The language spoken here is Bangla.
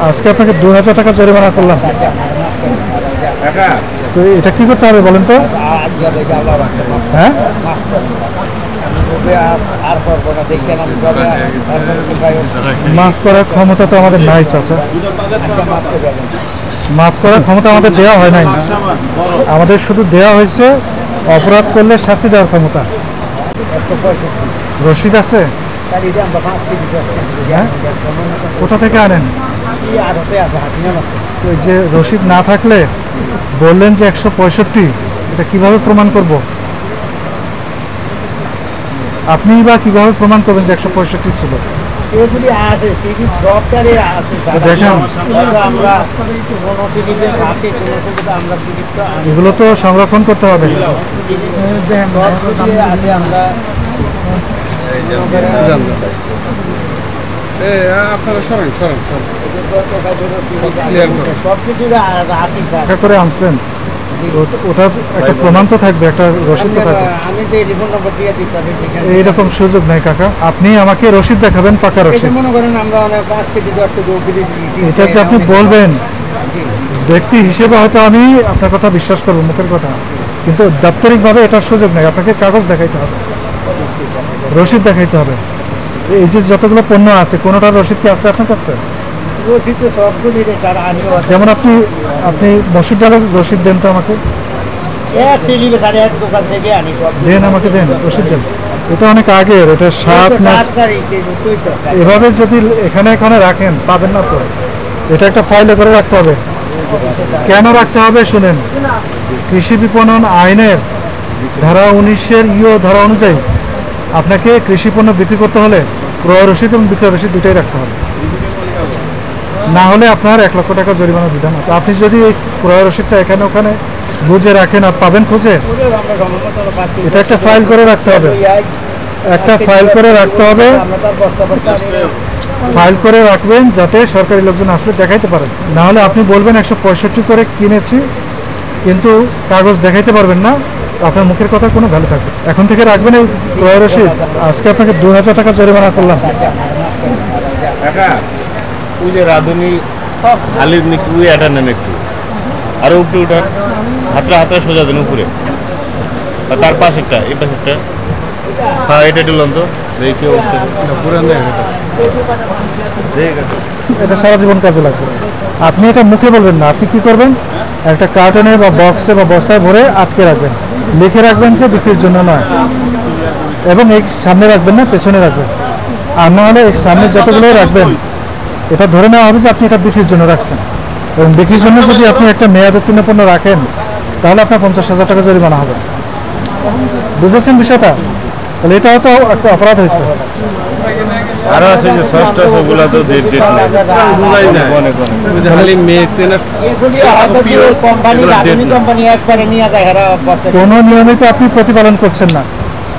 আজকে আপনাকে 2000 টাকা জরিমানা করলাম। তো এটা কি করতে হবে বলেন তো? হ্যাঁ, মাফ করার ক্ষমতা তো আমাদের নাই চাচা। মাফ করার ক্ষমতা আমাদের দেওয়া হয় নাই, আমাদের শুধু দেওয়া হয়েছে অপরাধ করলে শাস্তি দেওয়ার ক্ষমতা। রশিদ আছে? কোথা থেকে আনেন? ওই যে রশিদ না থাকলে বললেন যে 165, এটা কিভাবে প্রমাণ করব? আপনি বা কিভাবে প্রমাণ করবেন যে 165 ছিল? এগুলো তো সংরক্ষণ করতে হবে। আপনারা সরেন সরেন করে আনছেন, ওটার একটা প্রমাণ তো থাকবে, একটা রসিদ তো থাকবে। এইরকম সুযোগ নাই কাকা, আপনি আমাকে রসিদ দেখাবেন, পাকা রসিদ। এটা যে আপনি বলবেন ব্যক্তি হিসেবে হয়তো আমি আপনার কথা বিশ্বাস করবো, মুখের কথা, কিন্তু দাপ্তরিকভাবে এটার সুযোগ নেই। আপনাকে কাগজ দেখাইতে হবে, রসিদ দেখাইতে হবে। এই যে যতগুলো পণ্য আছে কোনোটার রসিদ কি আছে আপনার কাছে? যেমন আপনি মসুর ডালের রসিদ দেন তো আমাকে, দেন আমাকে, দেন রসিদ দেন। এটা অনেক আগের, এটা 7 মাস। এভাবে যদি এখানে রাখেন পাবেন না তো, এটা একটা ফাইলে করে রাখতে হবে। কেন রাখতে হবে শুনেন, কৃষি বিপণন আইনের ধারা 19-এর ধারা অনুযায়ী আপনাকে কৃষি পণ্য বিক্রি করতে হলে ক্রয় রসিদ এবং বিক্রয় রসিদ দুটাই রাখতে হবে, না হলে আপনার 1 লক্ষ টাকা জরিমানা বিধান হবে। আপনি যদি এই ক্রয় রসিদটা এখানে ওখানে বুঝে রাখেন আর পাবেন খুঁজে, এটা একটা ফাইল করে রাখতে হবে, একটা ফাইল করে রাখতে হবে, ফাইল করে রাখবেন যাতে সরকারি লোকজন আসলে দেখাইতে পারেন। না হলে আপনি বলবেন 165 করে কিনেছি কিন্তু কাগজ দেখাইতে পারবেন না, আপনার মুখের কথা কোনো ভ্যালু থাকবে। এখন থেকে রাখবেন এই ক্রয় রসিদ। আজকে আপনাকে 2000 টাকা জরিমানা করলাম। ওই যে রাঁধুনি আলির মিক্স ওই এটা নেন একটু, আরো উপরে উঠান, হাতটা সোজা দেন উপরে, তার পাশেরটা এই পাশেরটা। হ্যাঁ এটা দিলাম তো, দেখি এটা সারা জীবন কাজে লাগবে। আপনি এটা মুখে বলবেন না, আপনি কি করবেন, একটা কার্টনে বা বক্সে বা বস্তায় ভরে আটকে রাখবেন, লিখে রাখবেন যে বিক্রির জন্য নয়, এবং এই সামনে রাখবেন না, পেছনে রাখবেন। আর না হলে সামনে যতগুলো রাখবেন এটা ধরে নেওয়া হবে যে আপনি এটা বিক্রির জন্য রাখছেন, এবং বিক্রির জন্য যদি আপনি একটা মেয়াদ উত্তীর্ণ পণ্য রাখেন তাহলে আপনার 50,000 টাকা জরিমানা হবে। বুঝেছেন বিষয়টা? তাহলে এটাও তো একটা অপরাধ হয়েছে। আরো আছে যে ষষ্ঠ ওগুলা তো কোনো নিয়মিত আপনি প্রতিপালন করছেন না।